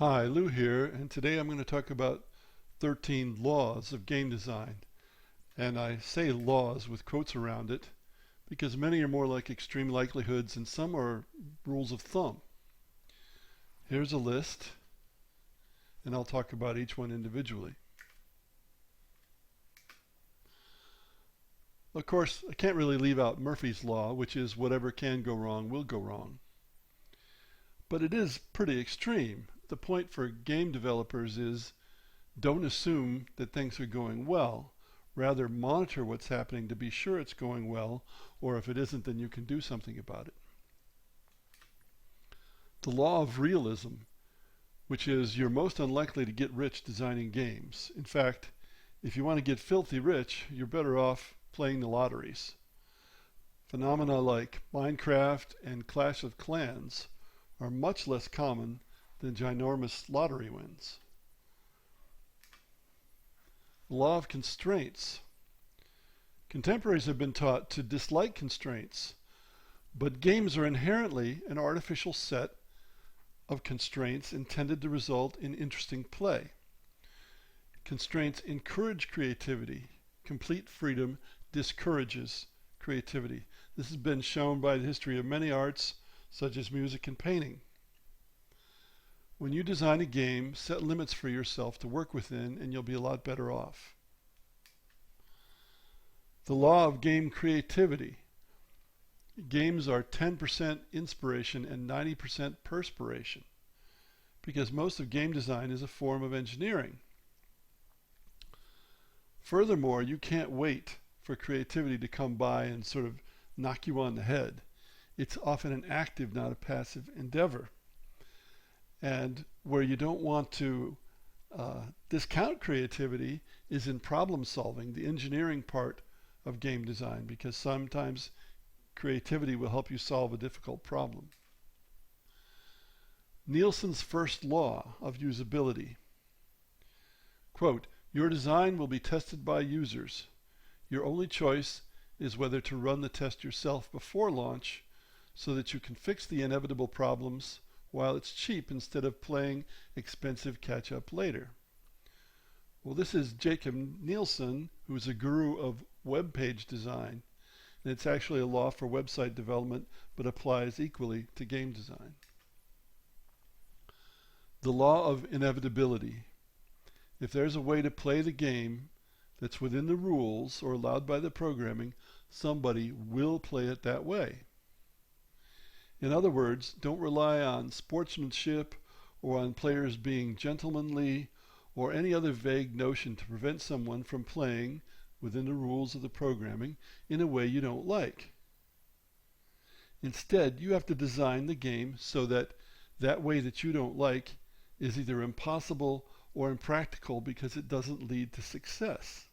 Hi, Lou here, and today I'm going to talk about 13 laws of game design. And I say laws with quotes around it because many are more like extreme likelihoods and some are rules of thumb. Here's a list, and I'll talk about each one individually. Of course, I can't really leave out Murphy's Law, which is whatever can go wrong will go wrong. But it is pretty extreme. The point for game developers is don't assume that things are going well. Rather, monitor what's happening to be sure it's going well, or if it isn't, then you can do something about it. The law of realism, which is you're most unlikely to get rich designing games. In fact, if you want to get filthy rich, you're better off playing the lotteries. Phenomena like Minecraft and Clash of Clans are much less common than ginormous lottery wins. The law of constraints. Contemporaries have been taught to dislike constraints, but games are inherently an artificial set of constraints intended to result in interesting play. Constraints encourage creativity. Complete freedom discourages creativity. This has been shown by the history of many arts, such as music and painting. When you design a game, set limits for yourself to work within, and you'll be a lot better off. The law of game creativity. Games are 10% inspiration and 90% perspiration, because most of game design is a form of engineering. Furthermore, you can't wait for creativity to come by and sort of knock you on the head. It's often an active, not a passive endeavor. And where you don't want to discount creativity is in problem solving, the engineering part of game design, because sometimes creativity will help you solve a difficult problem. Nielsen's first law of usability. Quote, your design will be tested by users. Your only choice is whether to run the test yourself before launch so that you can fix the inevitable problems while it's cheap instead of playing expensive catch-up later. Well, this is Jacob Nielsen, who is a guru of web page design, and it's actually a law for website development, but applies equally to game design. The law of inevitability. If there's a way to play the game that's within the rules or allowed by the programming, somebody will play it that way. In other words, don't rely on sportsmanship or on players being gentlemanly or any other vague notion to prevent someone from playing within the rules of the programming in a way you don't like. Instead, you have to design the game so that that way that you don't like is either impossible or impractical because it doesn't lead to success.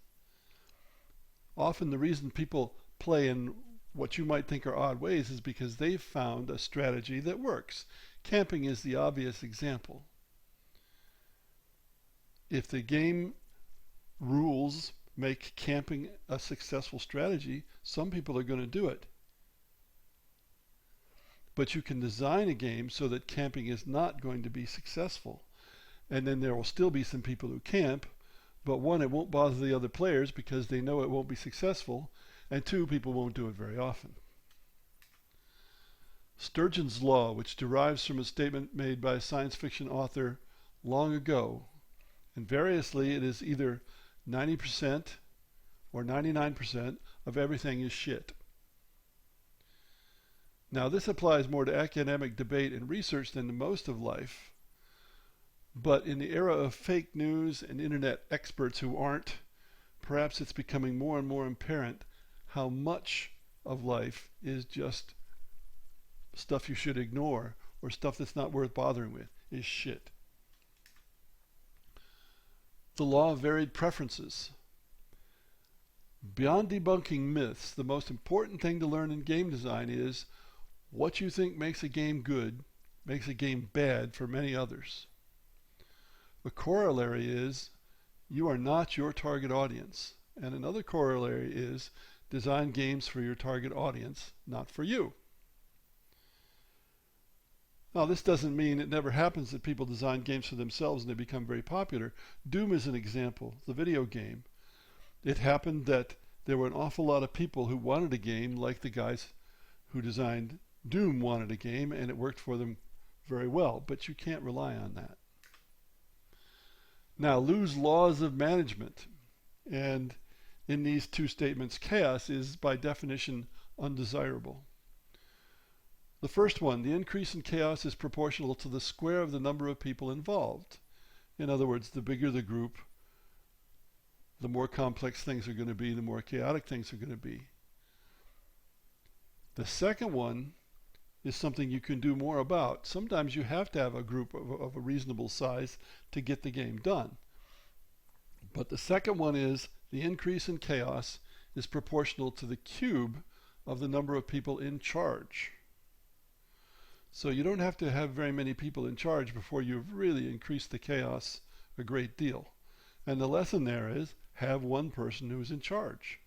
Often the reason people play in what you might think are odd ways is because they've found a strategy that works. Camping is the obvious example. If the game rules make camping a successful strategy, some people are going to do it. But you can design a game so that camping is not going to be successful. And then there will still be some people who camp, but one, it won't bother the other players because they know it won't be successful, and two, people won't do it very often. Sturgeon's law, which derives from a statement made by a science fiction author long ago, and variously it is either 90% or 99% of everything is shit. Now this applies more to academic debate and research than to most of life. But in the era of fake news and internet experts who aren't, perhaps it's becoming more and more apparent how much of life is just stuff you should ignore, or stuff that's not worth bothering with, is shit. The law of varied preferences. Beyond debunking myths, the most important thing to learn in game design is what you think makes a game good makes a game bad for many others. The corollary is you are not your target audience. And another corollary is design games for your target audience, not for you. Now, this doesn't mean it never happens that people design games for themselves and they become very popular. Doom is an example, the video game. It happened that there were an awful lot of people who wanted a game like the guys who designed Doom wanted a game, and it worked for them very well, but you can't rely on that. Now, Lew's laws of management. And in these two statements, chaos is by definition undesirable. The first one, the increase in chaos is proportional to the square of the number of people involved. In other words, the bigger the group, the more complex things are going to be, the more chaotic things are going to be. The second one is something you can do more about. Sometimes you have to have a group of a reasonable size to get the game done. But the second one is the increase in chaos is proportional to the cube of the number of people in charge. So you don't have to have very many people in charge before you've really increased the chaos a great deal. And the lesson there is have one person who's in charge.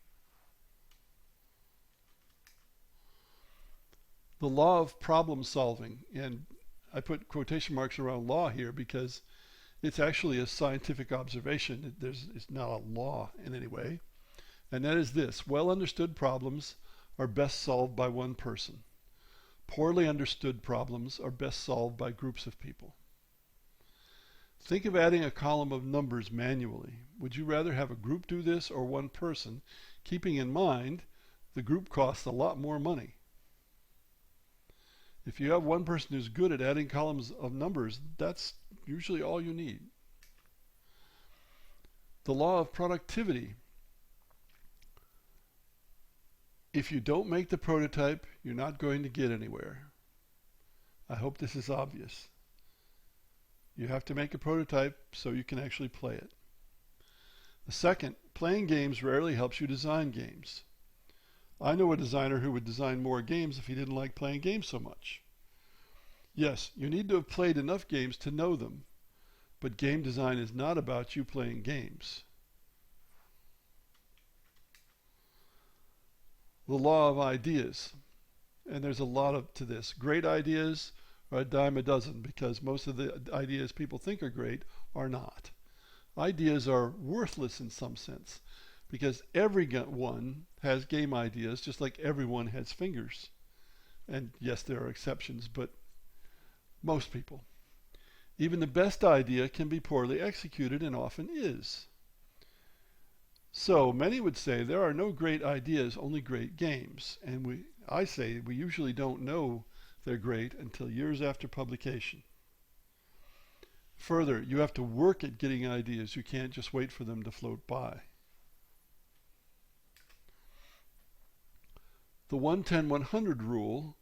The law of problem solving, and I put quotation marks around law here because it's actually a scientific observation. It's not a law in any way. And that is this: well understood problems are best solved by one person. Poorly understood problems are best solved by groups of people. Think of adding a column of numbers manually. Would you rather have a group do this or one person, keeping in mind the group costs a lot more money? If you have one person who's good at adding columns of numbers, that's usually all you need. The law of productivity. If you don't make the prototype, you're not going to get anywhere. I hope this is obvious. You have to make a prototype so you can actually play it. The second, playing games rarely helps you design games. I know a designer who would design more games if he didn't like playing games so much. Yes, you need to have played enough games to know them, but game design is not about you playing games. The law of ideas, and there's a lot to this. Great ideas are a dime a dozen because most of the ideas people think are great are not. Ideas are worthless in some sense because everyone has game ideas just like everyone has fingers. And yes, there are exceptions, but most people. Even the best idea can be poorly executed and often is. So many would say there are no great ideas, only great games. And I say we usually don't know they're great until years after publication. Further, you have to work at getting ideas. You can't just wait for them to float by. The 110-100 rule,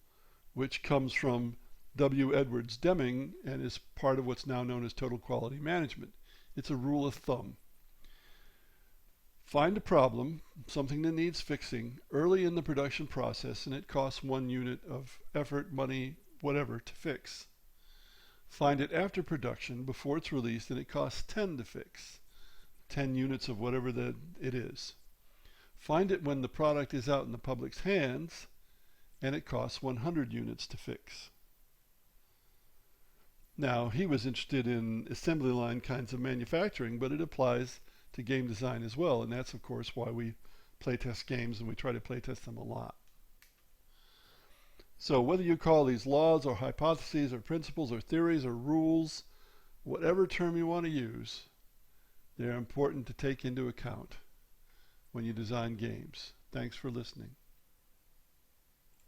which comes from W. Edwards Deming and is part of what's now known as total quality management. It's a rule of thumb. Find a problem, something that needs fixing, early in the production process, and it costs 1 unit of effort, money, whatever, to fix. Find it after production, before it's released, and it costs 10 to fix. 10 units of whatever it is. Find it when the product is out in the public's hands, and it costs 100 units to fix. Now, he was interested in assembly line kinds of manufacturing, but it applies to game design as well, and that's of course why we playtest games, and we try to playtest them a lot. So whether you call these laws or hypotheses or principles or theories or rules, whatever term you want to use, they're important to take into account when you design games. Thanks for listening.